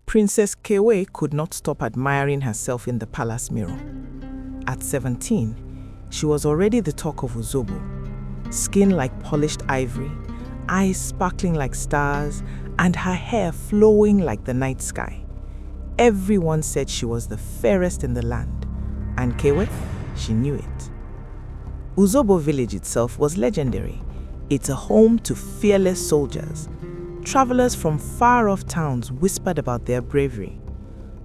Princess Kewe could not stop admiring herself in the palace mirror. At 17, she was already the talk of Uzobo. Skin like polished ivory, eyes sparkling like stars, and her hair flowing like the night sky. Everyone said she was the fairest in the land, and Kewe, she knew it. Uzobo village itself was legendary. It's a home to fearless soldiers. Travelers from far-off towns whispered about their bravery.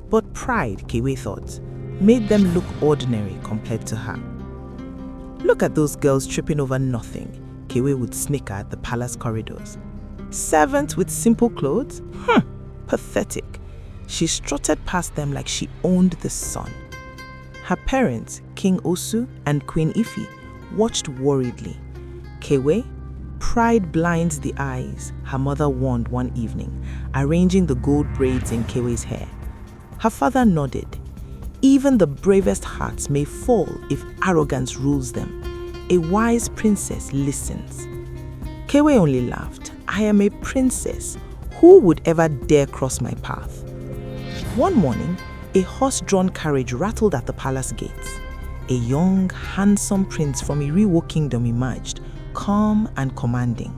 But pride, Kewe thought, made them look ordinary compared to her. Look at those girls tripping over nothing, Kewe would snicker at the palace corridors. Servants with simple clothes? Pathetic. She strutted past them like she owned the sun. Her parents, King Osu and Queen Ifi, watched worriedly. Kewe, pride blinds the eyes, her mother warned one evening, arranging the gold braids in Kewe's hair. Her father nodded. Even the bravest hearts may fall if arrogance rules them. A wise princess listens. Kewe only laughed. I am a princess. Who would ever dare cross my path? One morning, a horse-drawn carriage rattled at the palace gates. A young, handsome prince from Iriwo Kingdom emerged, calm and commanding.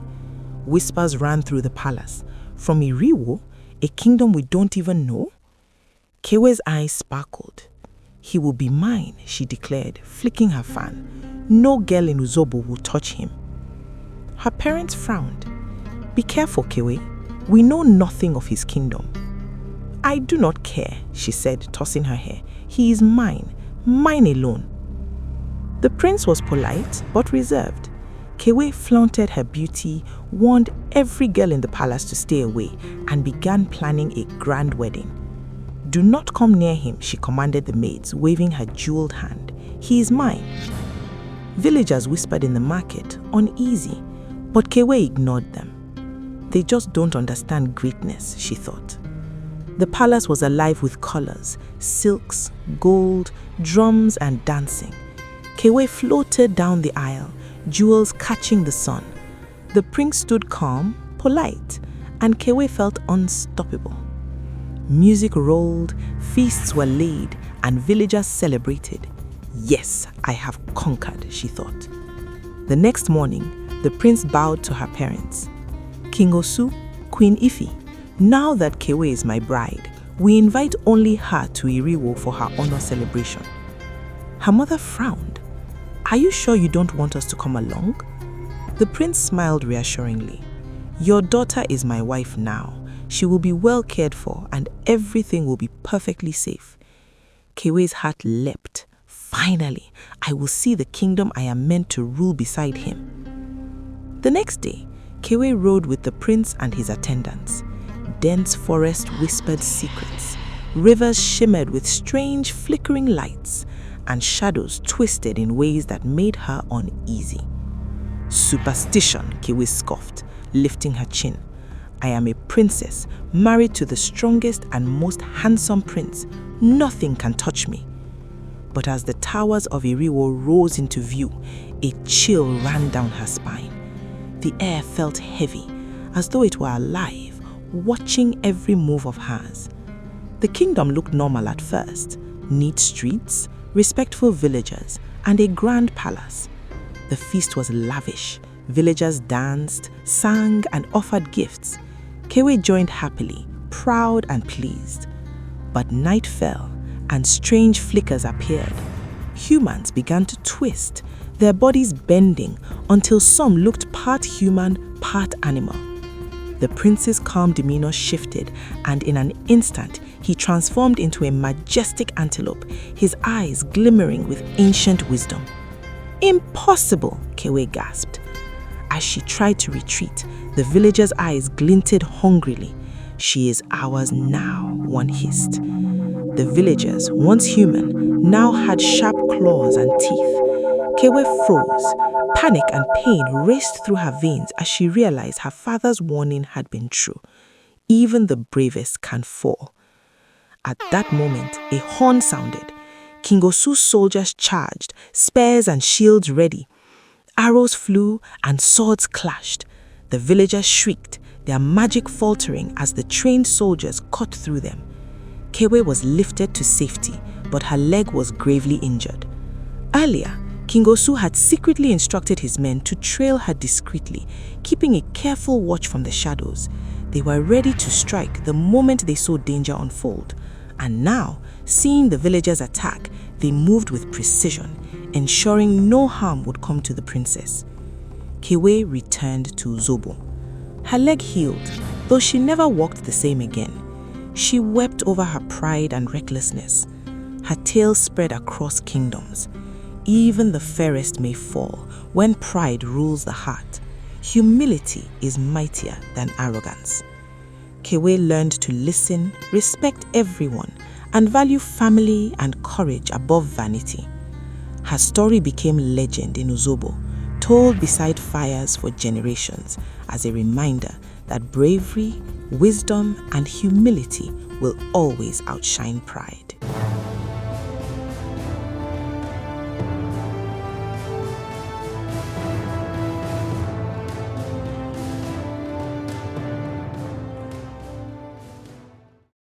Whispers ran through the palace. From Iriwo, a kingdom we don't even know? Kewe's eyes sparkled. He will be mine, she declared, flicking her fan. No girl in Uzobo will touch him. Her parents frowned. Be careful, Kewe. We know nothing of his kingdom. I do not care, she said, tossing her hair. He is mine alone. The prince was polite but reserved. Kewe flaunted her beauty, warned every girl in the palace to stay away, and began planning a grand wedding. Do not come near him, she commanded the maids, waving her jeweled hand. He is mine. Villagers whispered in the market, uneasy, but Kewe ignored them. They just don't understand greatness, she thought. The palace was alive with colors, silks, gold, drums, and dancing. Kewe floated down the aisle, jewels catching the sun. The prince stood calm, polite, and Kewe felt unstoppable. Music rolled, feasts were laid, and villagers celebrated. Yes, I have conquered, she thought. The next morning, the prince bowed to her parents. King Osu, Queen Ifi, now that Kewe is my bride, we invite only her to Iriwo for her honor celebration. Her mother frowned. Are you sure you don't want us to come along? The prince smiled reassuringly. Your daughter is my wife now. She will be well cared for and everything will be perfectly safe. Kewe's heart leapt. Finally, I will see the kingdom I am meant to rule beside him. The next day, Kewe rode with the prince and his attendants. Dense forest whispered secrets. Rivers shimmered with strange flickering lights, and shadows twisted in ways that made her uneasy. Superstition, Kewe scoffed, lifting her chin. I am a princess, married to the strongest and most handsome prince. Nothing can touch me. But as the towers of Iriwo rose into view, a chill ran down her spine. The air felt heavy, as though it were alive, watching every move of hers. The kingdom looked normal at first. Neat streets, respectful villagers, and a grand palace. The feast was lavish. Villagers danced, sang, and offered gifts. Kewe joined happily, proud and pleased. But night fell, and strange flickers appeared. Humans began to twist, their bodies bending until some looked part human, part animal. The prince's calm demeanor shifted, and in an instant, he transformed into a majestic antelope, his eyes glimmering with ancient wisdom. Impossible, Kewe gasped. As she tried to retreat, the villagers' eyes glinted hungrily. She is ours now, one hissed. The villagers, once human, now had sharp claws and teeth. Kewe froze. Panic and pain raced through her veins as she realized her father's warning had been true. Even the bravest can fall. At that moment, a horn sounded. King Osu's soldiers charged, spears and shields ready. Arrows flew and swords clashed. The villagers shrieked, their magic faltering as the trained soldiers cut through them. Kewe was lifted to safety, but her leg was gravely injured. Earlier, King Osu had secretly instructed his men to trail her discreetly, keeping a careful watch from the shadows. They were ready to strike the moment they saw danger unfold. And now, seeing the villagers attack, they moved with precision, ensuring no harm would come to the princess. Kewe returned to Zobo. Her leg healed, though she never walked the same again. She wept over her pride and recklessness. Her tale spread across kingdoms. Even the fairest may fall when pride rules the heart. Humility is mightier than arrogance. Kewe learned to listen, respect everyone, and value family and courage above vanity. Her story became legend in Uzobo, told beside fires for generations as a reminder that bravery, wisdom, and humility will always outshine pride.